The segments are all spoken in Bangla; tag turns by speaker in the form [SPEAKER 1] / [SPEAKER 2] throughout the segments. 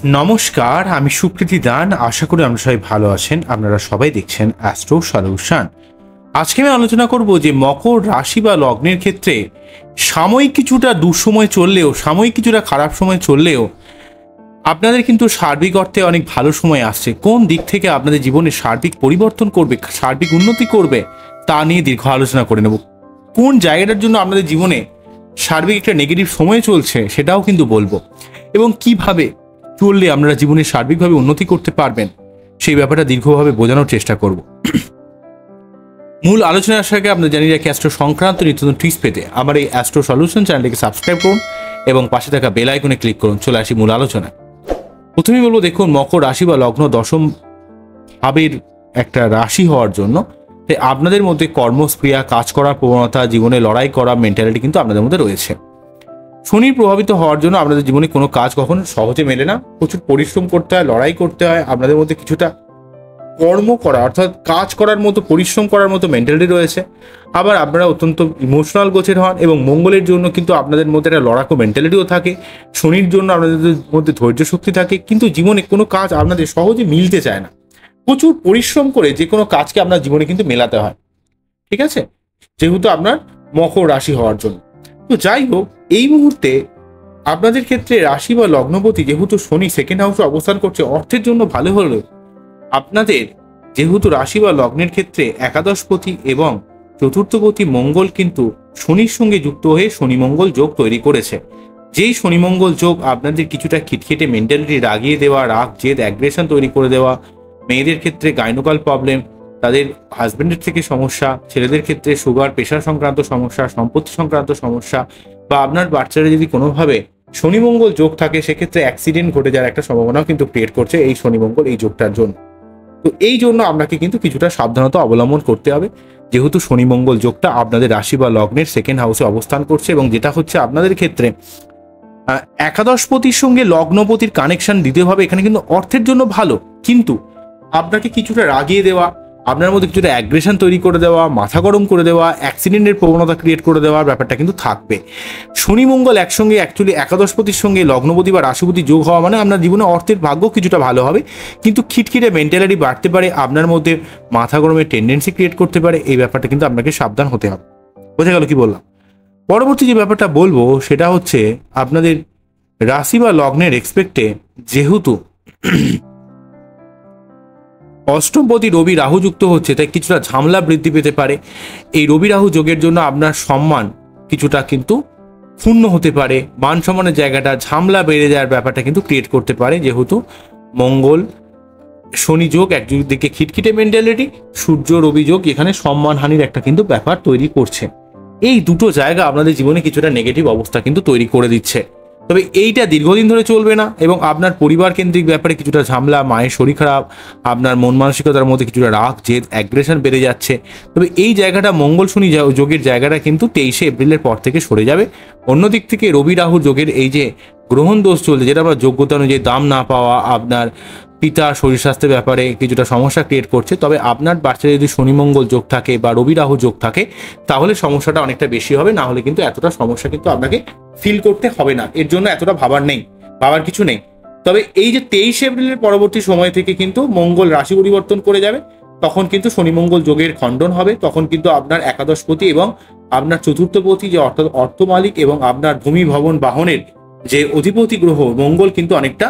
[SPEAKER 1] নমস্কার, আমি সুকৃতি দান। আশা করি আমরা সবাই ভালো আছেন। আপনারা সবাই দেখছেন অ্যাস্ট্রো সলিউশন। আজকে আমি আলোচনা করব যে মকর রাশি বা লগ্নের ক্ষেত্রে সাময়িক কিছুটা দুঃসময় চললেও, সাময়িক কিছুটা খারাপ সময় চললেও আপনাদের কিন্তু সার্বিক অর্থে অনেক ভালো সময় আসছে। কোন দিক থেকে আপনাদের জীবনে সার্বিক পরিবর্তন করবে, সার্বিক উন্নতি করবে, তা নিয়ে দীর্ঘ আলোচনা করে নেব। কোন জায়গাটার জন্য আপনাদের জীবনে সার্বিক একটা নেগেটিভ সময় চলছে সেটাও কিন্তু বলবো, এবং কিভাবে চললে আপনারা জীবনে সার্বিকভাবে উন্নতি করতে পারবেন সেই ব্যাপারটা দীর্ঘভাবে বোঝানোর চেষ্টা করব। মূল আলোচনার আসার আগে আপনাদের জানিয়ে রাখি, অ্যাস্ট্রো সংক্রান্ত নিত্য নতুন টিপস পেতে আমার এই অ্যাস্ট্রো সলিউশন চ্যানেলটিকে সাবস্ক্রাইব করুন এবং পাশে থাকা বেল আইকনে ক্লিক করুন। চলে আসি মূল আলোচনায়। প্রথমেই বলবো, দেখুন, মকর রাশি বা লগ্ন দশম ভাবের একটা রাশি হওয়ার জন্য আপনাদের মধ্যে কর্মস্প্রিয়া, কাজ করার প্রবণতা, জীবনে লড়াই করা মেন্টালিটি কিন্তু আপনাদের মধ্যে রয়েছে। শনি প্রভাবিত হওয়ার জন্য আপনাদের জীবনে কোনো কাজ কখনো সহজে মেলে না। প্রচুর পরিশ্রম করতে হয়, লড়াই করতে হয়। আপনাদের মধ্যে কিছুটা কর্ম করা অর্থাৎ কাজ করার মতো, পরিশ্রম করার মতো মেন্টালিটি রয়েছে। আবার আপনারা অত্যন্ত ইমোশনাল গোছের হন এবং মঙ্গলের জন্য কিন্তু আপনাদের মধ্যে একটা লড়াকু মেন্টালিটিও থাকে। শনির জন্য আপনাদের মধ্যে ধৈর্য শক্তি থাকে, কিন্তু জীবনে কোনো কাজ আপনাদের সহজে মিলতে চায় না। প্রচুর পরিশ্রম করে যে কোনো কাজকে আপনার জীবনে কিন্তু মেলাতে হয়, ঠিক আছে, যেহেতু আপনার মকর রাশি হওয়ার জন্য। তো যাই হোক, এই মুহূর্তে আপনাদের ক্ষেত্রে রাশি বা লগ্নপতি যেহেতু শনি সেকেন্ড হাউসে অবস্থান করছে, অর্থের জন্য ভালো হলেও আপনাদের যেহেতু রাশি বা লগ্নের ক্ষেত্রে একাদশপতি এবং চতুর্থপতি মঙ্গল কিন্তু শনির সঙ্গে যুক্ত হয়ে শনি মঙ্গল যোগ তৈরি করেছে। যেই শনি মঙ্গল যোগ আপনাদের কিছুটা খিটখিটে মেন্টালিটি, রাগিয়ে দেওয়া, রাগ জেদ অ্যাগ্রেশন তৈরি করে দেওয়া, মেয়েদের ক্ষেত্রে গাইনোকাল প্রবলেম, তাদের হাজবেন্ডের থেকে সমস্যা, ছেলেদের ক্ষেত্রে সুগার প্রেশার সংক্রান্ত সমস্যা, সম্পত্তি সংক্রান্ত সমস্যা, বা আপনার বাচ্চারা যদি কোনোভাবে শনি মঙ্গল যোগ থাকে সেক্ষেত্রে অ্যাক্সিডেন্ট ঘটে যাওয়ার একটা সম্ভাবনাও কিন্তু ক্রিয়েট করছে এই শনি মঙ্গল এই যোগটার জন্য। তো এই জন্য আপনাকে কিন্তু কিছুটা সাবধানতা অবলম্বন করতে হবে, যেহেতু শনি মঙ্গল যোগটা আপনাদের রাশি বা লগ্নের সেকেন্ড হাউসে অবস্থান করছে, এবং যেটা হচ্ছে আপনাদের ক্ষেত্রে একাদশপতির সঙ্গে লগ্নপতির কানেকশন দিতে হবে। এখানে কিন্তু অর্থের জন্য ভালো, কিন্তু আপনাকে কিছুটা রাগিয়ে দেওয়া, আপনার মধ্যে কিছুটা অ্যাগ্রেশন তৈরি করে দেওয়া, মাথা গরম করে দেওয়া, অ্যাক্সিডেন্টের প্রবণতা ক্রিয়েট করে দেওয়ার ব্যাপারটা কিন্তু থাকবে। শনি মঙ্গল একসঙ্গে অ্যাকচুয়ালি একাদশপতির সঙ্গে লগ্নপতি বা রাশিপতি যোগ হওয়া মানে আপনার জীবনে অর্থের ভাগ্য কিছুটা ভালো হবে, কিন্তু খিটখিটে মেন্টালিটি বাড়তে পারে, আপনার মধ্যে মাথা গরমের টেন্ডেন্সি ক্রিয়েট করতে পারে। এই ব্যাপারটা কিন্তু আপনাকে সাবধান হতে হবে। বোঝা গেল কি বললাম? পরবর্তী যে ব্যাপারটা বলবো সেটা হচ্ছে আপনাদের রাশি বা লগ্নের এক্সপেক্টে যেহেতু অষ্টমপতি রবি রাহু যুক্ত হচ্ছে, তাই কিছুটা ঝামেলা বৃদ্ধি পেতে পারে। এই রবি রাহু যোগের জন্য আপনার সম্মান কিছুটা কিন্তু ক্ষুণ্ণ হতে পারে, মান সম্মানের জায়গাটা ঝামেলা বেড়ে যাওয়ার ব্যাপারটা কিন্তু ক্রিয়েট করতে পারে, যেহেতু মঙ্গল শনি যোগ একদিকে খিটখিটে মেন্টালিটি, সূর্য রবি যোগ এখানে সম্মানহানির একটা কিন্তু ব্যাপার তৈরি করছে। এই দুটো জায়গা আপনাদের জীবনে কিছুটা নেগেটিভ অবস্থা কিন্তু তৈরি করে দিচ্ছে। তবে এইটা দীর্ঘদিন ধরে চলবে না, এবং আপনার পরিবার কেন্দ্রিক ব্যাপারে কিছুটা ঝামেলা, মায়ের শরীর খারাপ, আপনার মন মানসিকতার মধ্যে কিছুটা রাগ জেদ অ্যাগ্রেশন বেড়ে যাচ্ছে। তবে এই জায়গাটা মঙ্গল শনি যোগের জায়গাটা কিন্তু 23শে এপ্রিলের পর থেকে সরে যাবে। অন্যদিক থেকে রবি রাহু যোগের এই যে গ্রহণ দোষ চলছে, যেটা আপনার যোগ্যতা অনুযায়ী দাম না পাওয়া, আপনার পিতা শরীর স্বাস্থ্যের ব্যাপারে কিছুটা সমস্যা ক্রিয়েট করছে। তবে আপনার বাচ্চাদের যদি শনি মঙ্গল যোগ থাকে বা রবি রাহু যোগ থাকে তাহলে সমস্যাটা অনেকটা বেশি হবে, না হলে কিন্তু এতটা সমস্যা কিন্তু আপনাকে ফিল করতে হবে না। এর জন্য এতটা ভাবার কিছু নেই। তবে এই যে 23শে এপ্রিলের পরবর্তী সময় থেকে কিন্তু মঙ্গল রাশি পরিবর্তন করে যাবে, তখন কিন্তু শনি মঙ্গল যোগের খণ্ডন হবে। তখন কিন্তু আপনার একাদশপতি এবং আপনার চতুর্থপতি যে অর্থাৎ অর্থ মালিক এবং আপনার ভূমি ভবন বাহনের যে অধিপতি গ্রহ মঙ্গল কিন্তু অনেকটা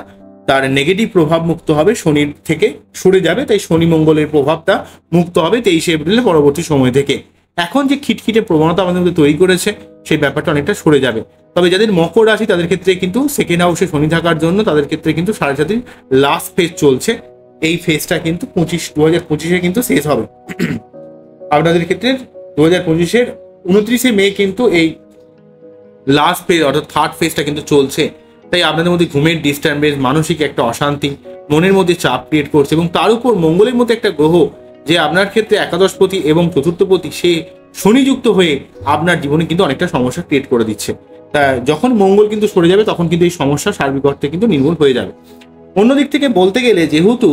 [SPEAKER 1] তার নেগেটিভ প্রভাব মুক্ত হবে, শনির থেকে সরে যাবে। তাই শনি মঙ্গলের প্রভাবটা মুক্ত হবে 23শে এপ্রিলের পরবর্তী সময় থেকে। এখন যে খিটখিটে প্রবণতা আমাদের মধ্যে তৈরি করেছে সেই ব্যাপারটা অনেকটা সরে যাবে। তবে যাদের মকর রাশি তাদের ক্ষেত্রে কিন্তু সেকেন্ড হাউসে শনি থাকার জন্য তাদের ক্ষেত্রে কিন্তু 7.5 লাস্ট ফেজ চলছে। এই ফেজটা কিন্তু 2025-এ কিন্তু শেষ হবে। আপনাদের ক্ষেত্রে 2025-এর 29শে মে কিন্তু এই লাস্ট ফেজ অর্থাৎ থার্ড ফেজটা কিন্তু চলছে। তাই আপনাদের মধ্যে ঘুমের ডিস্টার্বেন্স, মানসিক একটা অশান্তি, মনের মধ্যে চাপ ক্রিয়েট করছে, এবং তার উপর মঙ্গলের মধ্যে একটা গ্রহ যে আপনার ক্ষেত্রে একাদশপতি এবং চতুর্থপতি সে শনিযুক্ত হয়ে আপনার জীবনে কিন্তু অনেকটা সমস্যা ক্রিয়েট করে দিচ্ছে। তা যখন মঙ্গল কিন্তু সরে যাবে তখন কিন্তু এই সমস্যা সার্বিক অর্থে কিন্তু নির্মূল হয়ে যাবে। অন্যদিক থেকে বলতে গেলে যেহেতু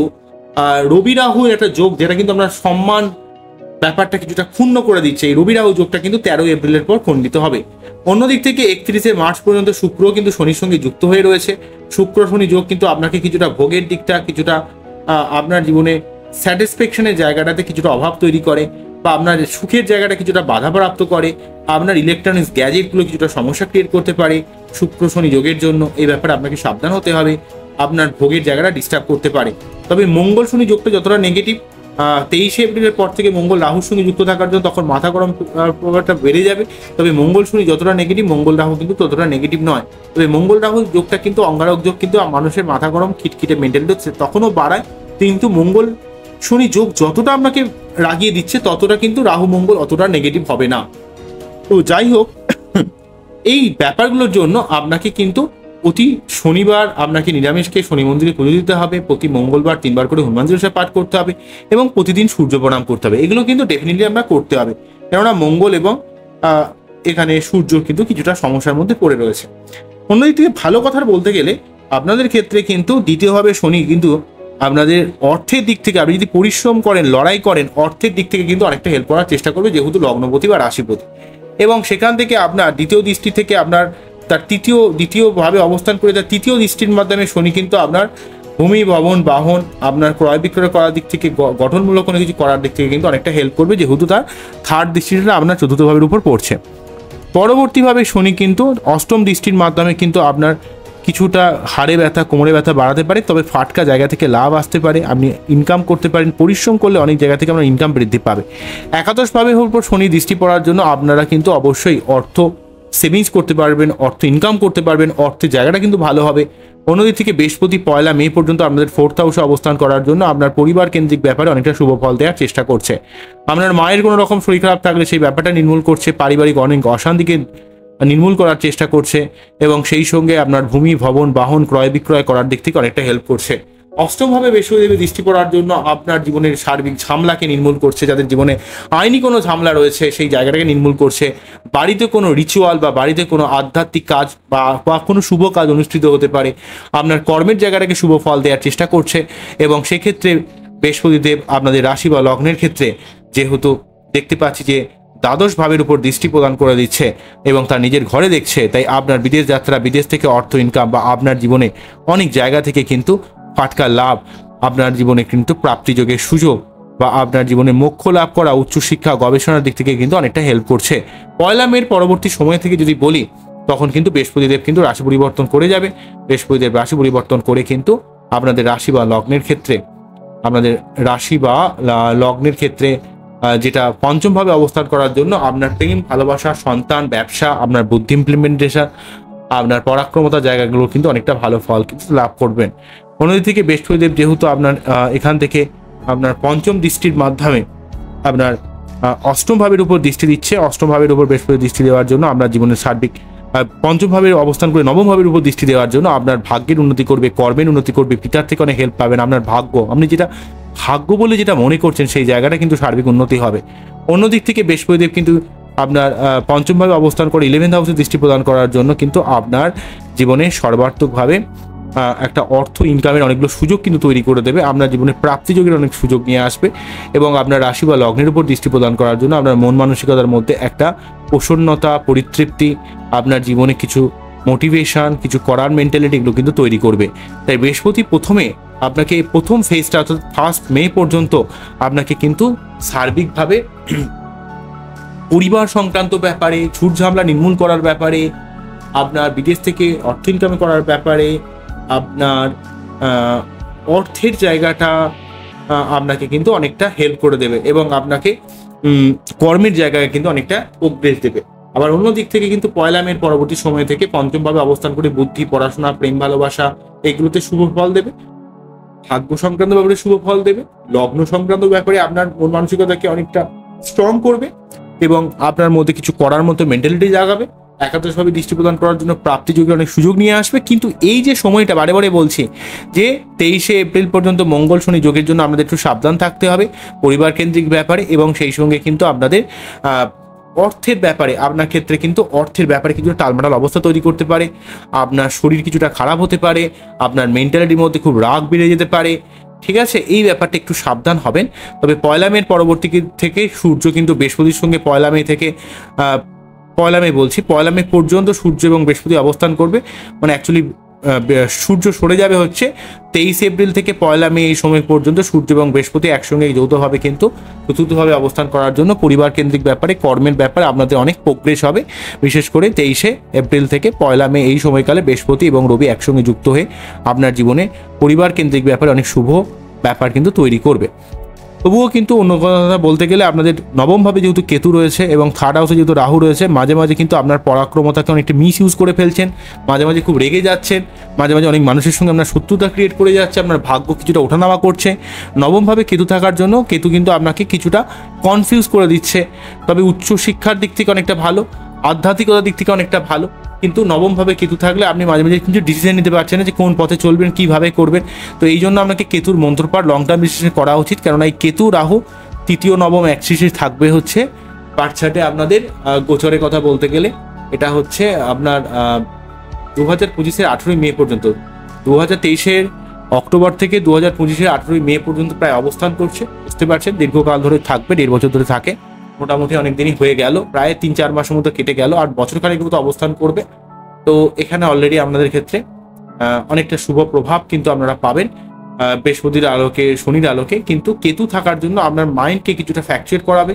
[SPEAKER 1] রবি রাহু একটা যোগ, যেটা কিন্তু আপনার সম্মান ব্যাপারটা কিছুটা ক্ষুণ্ণ করে দিচ্ছে। এই রবি রাহু যোগটা কিন্তু 13 এপ্রিলের পর খণ্ডিত হবে। অন্যদিক থেকে 31শে মার্চ পর্যন্ত শুক্র কিন্তু শনির সঙ্গে যুক্ত হয়ে রয়েছে। শুক্র শনি যোগ কিন্তু আপনাকে কিছুটা ভোগের দিকটা, কিছুটা আপনার জীবনে স্যাটিসফ্যাকশনের জায়গাটাতে কিছুটা অভাব তৈরি করে, বা আপনার সুখের জায়গাটা কিছুটা বাধাপ্রাপ্ত করে, আপনার ইলেকট্রনিক্স গ্যাজেটগুলো কিছুটা সমস্যা ক্রিয়েট করতে পারে শুক্র শনি যোগের জন্য। এই ব্যাপারে আপনাকে সাবধান হতে হবে, আপনার ভোগের জায়গাটা ডিস্টার্ব করতে পারে। তবে মঙ্গল শনি যোগটা যতটা নেগেটিভ, 23শে এপ্রিলের পর থেকে মঙ্গল রাহুর সঙ্গে যুক্ত থাকার জন্য তখন মাথা গরম প্রভাবটা বেড়ে যাবে। তবে মঙ্গল শনি যতটা নেগেটিভ, মঙ্গল রাহু কিন্তু ততটা নেগেটিভ নয়। তবে মঙ্গল রাহু যোগটা কিন্তু অঙ্গারক যোগ, কিন্তু মানুষের মাথা গরম খিটখিটে মেন্টালিটি তখনও বাড়ায়। কিন্তু মঙ্গল শনি যোগ যতটা আপনাকে রাগিয়ে দিচ্ছে, ততটা কিন্তু রাহু মঙ্গল অতটা নেগেটিভ হবে না। তো যাই হোক, এই ব্যাপারগুলোর জন্য আপনাকে কিন্তু প্রতি শনিবার আপনাকে নিরামিষকে শনি মন্দিরে পুজো দিতে হবে, প্রতি মঙ্গলবার 3বার করে হনুমান চালিসা পাঠ করতে হবে, এবং প্রতিদিন সূর্য প্রণাম করতে হবে। এগুলো কিন্তু ডেফিনেটলি আমরা করতে হবে, কেননা মঙ্গল এবং এখানে সূর্যর কিন্তু কিছুটা সমস্যার মধ্যে পড়ে রয়েছে। অন্যদিক থেকে ভালো কথা বলতে গেলে আপনাদের ক্ষেত্রে কিন্তু দ্বিতীয়ভাবে শনি কিন্তু আপনাদের অর্থের দিক থেকে, আপনি যদি পরিশ্রম করেন, লড়াই করেন, অর্থের দিক থেকে কিন্তু অনেকটা হেল্প করার চেষ্টা করবে, যেহেতু লগ্নপতি বা রাশিপতি। এবং সেখান থেকে আপনার দ্বিতীয় দৃষ্টি থেকে আপনার তার দ্বিতীয়ভাবে অবস্থান করে তার তৃতীয় দৃষ্টির মাধ্যমে শনি কিন্তু আপনার ভূমি, ভবন, বাহন, আপনার ক্রয় বিক্রয় করার দিক থেকে, গঠনমূলক কোনো কিছু করার দিক থেকে কিন্তু অনেকটা হেল্প করবে, যেহেতু তার থার্ড দৃষ্টিটা আপনার চতুর্থ ভাবের উপর পড়ছে। পরবর্তীভাবে শনি কিন্তু অষ্টম দৃষ্টির মাধ্যমে কিন্তু আপনার কিছুটা হাড়ে ব্যথা, কোমরে ব্যথা বাড়াতে পারে, তবে ফাটকা জায়গা থেকে লাভ আসতে পারে, আপনি ইনকাম করতে পারেন, পরিশ্রম করলে অনেক জায়গা থেকে আপনার ইনকাম বৃদ্ধি পাবে। একাদশভাবের উপর শনি দৃষ্টি পড়ার জন্য আপনারা কিন্তু অবশ্যই অর্থ সেভিংস করতে পারবেন, অর্থ ইনকাম করতে পারবেন, অর্থের জায়গাটা কিন্তু ভালো হবে। অন্যদিক থেকে বৃহস্পতি 1 মে পর্যন্ত আপনাদের 4th হাউসে অবস্থান করার জন্য আপনার পরিবার কেন্দ্রিক ব্যাপারে অনেকটা শুভ ফল দেওয়ার চেষ্টা করছে। আপনার মায়ের কোনো রকম শরীর খারাপ থাকলে সেই ব্যাপারটা নির্মূল করছে, পারিবারিক অনেক অশান্তিকে নির্মূল করার চেষ্টা করছে, এবং সেই সঙ্গে আপনার ভূমি, ভবন, বাহন ক্রয় বিক্রয় করার দিক থেকে অনেকটা হেল্প করছে। অষ্টমভাবে বৃহস্পতিদেবের দৃষ্টি পড়ার জন্য আপনার জীবনের সার্বিক ঝামেলাকে নির্মূল করছে, যাদের জীবনে আইনি কোনো ঝামেলা রয়েছে সেই জায়গাটাকে নির্মূল করছে। বাড়িতে কোনো রিচুয়াল বা বাড়িতে কোনো আধ্যাত্মিক কাজ বা কোনো শুভ কাজ অনুষ্ঠিত হতে পারে, আপনার কর্মের জায়গাটাকে শুভ ফল দেওয়ার চেষ্টা করছে। এবং সেক্ষেত্রে বৃহস্পতিদেব আপনাদের রাশি বা লগ্নের ক্ষেত্রে যেহেতু দেখতে পাচ্ছি যে দ্বাদশ ভাবের উপর দৃষ্টি প্রদান করে দিচ্ছে এবং তার নিজের ঘরে দেখছে, তাই আপনার বিদেশ যাত্রা, বিদেশ থেকে অর্থ ইনকাম, বা আপনার জীবনে অনেক জায়গা থেকে কিন্তু ফাটকা লাভ, আপনার জীবনে কিন্তু প্রাপ্তিযোগের সুযোগ, বা আপনার জীবনে মোক্ষ লাভ করা, উচ্চশিক্ষা গবেষণার দিক থেকে কিন্তু অনেকটা হেল্প করছে। 1 মের পরবর্তী সময় থেকে যদি বলি, তখন কিন্তু বৃহস্পতিদেব কিন্তু রাশি পরিবর্তন করে যাবে। বৃহস্পতিদেব রাশি পরিবর্তন করে কিন্তু আপনাদের রাশি বা লগ্নের ক্ষেত্রে, আপনাদের রাশি বা লগ্নের ক্ষেত্রে যেটা পঞ্চমভাবে অবস্থান করার জন্য আপনার প্রেম, ভালোবাসা, সন্তান, ব্যবসা, আপনার বুদ্ধি ইমপ্লিমেন্টেশন, আপনার পরাক্রমতা জায়গাগুলো কিন্তু অনেকটা ভালো ফল কিন্তু লাভ করবেন। অন্যদিক থেকে বৃহস্পতিদেব যেহেতু আপনার এখান থেকে আপনার পঞ্চম দৃষ্টির মাধ্যমে আপনার অষ্টম ভাবের উপর দৃষ্টি দিচ্ছে, অষ্টম ভাবের উপর বৃহস্পতি দৃষ্টি দেওয়ার জন্য আপনার জীবনের সার্বিক পঞ্চম ভাবের অবস্থান করে নবম ভাবের উপর দৃষ্টি দেওয়ার জন্য আপনার ভাগ্যের উন্নতি করবে, কর্মের উন্নতি করবে, পিতার থেকে অনেক হেল্প পাবেন। আপনার ভাগ্য, আপনি যেটা ভাগ্য বলে যেটা মনে করছেন সেই জায়গাটা কিন্তু সার্বিক উন্নতি হবে। অন্যদিক থেকে বৃহস্পতিদেব কিন্তু আপনার পঞ্চমভাবে অবস্থান করে 11th হাউসে দৃষ্টি প্রদান করার জন্য কিন্তু আপনার জীবনে সর্বাত্মকভাবে একটা অর্থ ইনকামের অনেকগুলো সুযোগ কিন্তু তৈরি করে দেবে, আপনার জীবনে প্রাপ্তিযোগের অনেক সুযোগ নিয়ে আসবে। এবং আপনার রাশি বা লগ্নের উপর দৃষ্টি প্রদান করার জন্য আপনার মন মানসিকতার মধ্যে একটা প্রসন্নতা, পরিতৃপ্তি, আপনার জীবনে কিছু মোটিভেশন, কিছু করার মেন্টালিটি, এগুলো কিন্তু তৈরি করবে। তাই বৃহস্পতি প্রথমে আপনাকে প্রথম ফেজটা অর্থাৎ 1 মে পর্যন্ত আপনাকে কিন্তু সার্বিকভাবে পরিবার সংক্রান্ত ব্যাপারে, ছুট ঝামেলা নির্মূল করার ব্যাপারে, আপনার বিদেশ থেকে অর্থ ইনকাম করার ব্যাপারে, আপনার অর্থের জায়গাটা আপনাকে কিন্তু অনেকটা হেল্প করে দেবে, এবং আপনাকে কর্মের জায়গায় কিন্তু অনেকটা প্রোগ্রেস দেবে। আবার অন্য দিক থেকে কিন্তু 1 মের পরবর্তী সময় থেকে পঞ্চমভাবে অবস্থান করে বুদ্ধি, পড়াশোনা, প্রেম, ভালোবাসা এগুলোতে শুভ ফল দেবে, ভাগ্য সংক্রান্ত ব্যাপারে শুভ ফল দেবে, লগ্ন সংক্রান্ত ব্যাপারে আপনার মন মানসিকতাকে অনেকটা স্ট্রং করবে এবং আপনার মধ্যে কিছু করার মতো মেন্টালিটি জাগাবে। একাদশভাবে দৃষ্টি প্রদান করার জন্য প্রাপ্তিযোগের অনেক সুযোগ নিয়ে আসবে। কিন্তু এই যে সময়টা বারে বারে বলছি যে 23শে এপ্রিল পর্যন্ত মঙ্গল শনি যোগের জন্য আপনাদের একটু সাবধান থাকতে হবে পরিবার কেন্দ্রিক ব্যাপারে, এবং সেই সঙ্গে কিন্তু আপনাদের অর্থের ব্যাপারে, আপনার ক্ষেত্রে কিন্তু অর্থের ব্যাপারে কিছুটা টালমাটাল অবস্থা তৈরি করতে পারে, আপনার শরীর কিছুটা খারাপ হতে পারে, আপনার মেন্টালিটির মধ্যে খুব রাগ বেড়ে যেতে পারে, ঠিক আছে, এই ব্যাপারটা একটু সাবধান হবেন। তবে 1 মের পরবর্তী থেকে সূর্য কিন্তু বৃহস্পতির সঙ্গে 1 মে থেকে 1 মে বলছি 1 মে পর্যন্ত সূর্য এবং বৃহস্পতি অবস্থান করবে। মানে অ্যাকচুয়ালি সূর্য সরে যাবে হচ্ছে 23 এপ্রিল থেকে 1 মে, এই সময় পর্যন্ত সূর্য এবং বৃহস্পতি একসঙ্গে যৌথভাবে কিন্তু চতুর্থভাবে অবস্থান করার জন্য পরিবার কেন্দ্রিক ব্যাপারে, কর্মের ব্যাপারে আপনাদের অনেক প্রোগ্রেস হবে। বিশেষ করে 23 এপ্রিল থেকে 1 মে এই সময়কালে বৃহস্পতি এবং রবি একসঙ্গে যুক্ত হয়ে আপনার জীবনে পরিবার কেন্দ্রিক ব্যাপারে অনেক শুভ ব্যাপার কিন্তু তৈরি করবে। তবুও কিন্তু অন্য কথা বলতে গেলে আপনাদের নবমভাবে যেহেতু কেতু রয়েছে এবং 3rd হাউসে যেহেতু রাহু রয়েছে, মাঝে মাঝে কিন্তু আপনার পরাক্রমতাকে অনেকটা মিস ইউজ করে ফেলছেন, মাঝে মাঝে খুব রেগে যাচ্ছেন, মাঝে মাঝে অনেক মানুষের সঙ্গে আপনার শত্রুতা ক্রিয়েট করে যাচ্ছে, আপনার ভাগ্য কিছুটা ওঠানামা করছে। নবমভাবে কেতু থাকার জন্য কেতু কিন্তু আপনাকে কিছুটা কনফিউজ করে দিচ্ছে। তবে উচ্চশিক্ষার দিক থেকে অনেকটা ভালো, আধ্যাত্মিকতার দিক থেকে অনেকটা ভালো, কিন্তু নবমভাবে কেতু থাকলে আপনি মাঝে মাঝে কিন্তু ডিসিশন নিতে পারছেন না যে কোন পথে চলবেন, কীভাবে করবেন। তো এই জন্য আপনাকে কেতুর মন্ত্রপাঠ লং টার্ম বিশ্লেষণ করা উচিত, কেননা এই কেতু রাহু 3য় নবম অ্যাক্সিসে থাকবে হচ্ছে পার্ট চার্টে আপনাদের গোচরের কথা বলতে গেলে। এটা হচ্ছে আপনার 2025-এর 18ই মে পর্যন্ত, 2023-এর অক্টোবর থেকে 2025-এর 18ই মে পর্যন্ত প্রায় অবস্থান করছে। বুঝতে পারছেন, দীর্ঘকাল ধরে থাকবে, 1.5 বছর ধরে থাকে, মোটামুটি অনেক দিনই হয়ে গেল, প্রায় 3-4 মাসের মতো কেটে গেল, আর বছরখানেক মতো অবস্থান করবে। তো এখানে অলরেডি আপনাদের ক্ষেত্রে অনেকটা শুভ প্রভাব কিন্তু আপনারা পাবেন বৃহস্পতির আলোকে, শনির আলোকে। কিন্তু কেতু থাকার জন্য আপনার মাইন্ডকে কিছুটা ফ্র্যাকচার করাবে,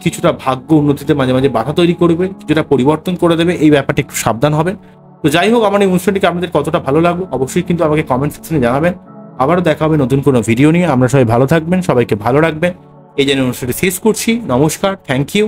[SPEAKER 1] কিছুটা ভাগ্য উন্নতিতে মাঝে মাঝে বাধা তৈরি করবে, কিছুটা পরিবর্তন করে দেবে। এই ব্যাপারটা একটু সাবধান হবেন। তো যাই হোক, আমার এই অনুষ্ঠানটিকে আপনাদের কতটা ভালো লাগলো অবশ্যই কিন্তু আমাকে কমেন্ট সেকশনে জানাবেন। আবারও দেখা হবে নতুন কোনো ভিডিও নিয়ে। আমরা সবাই ভালো থাকবেন, সবাইকে ভালো রাখবেন। এই জন্য অনুষ্ঠানটি শেষ করছি। নমস্কার, থ্যাংক ইউ।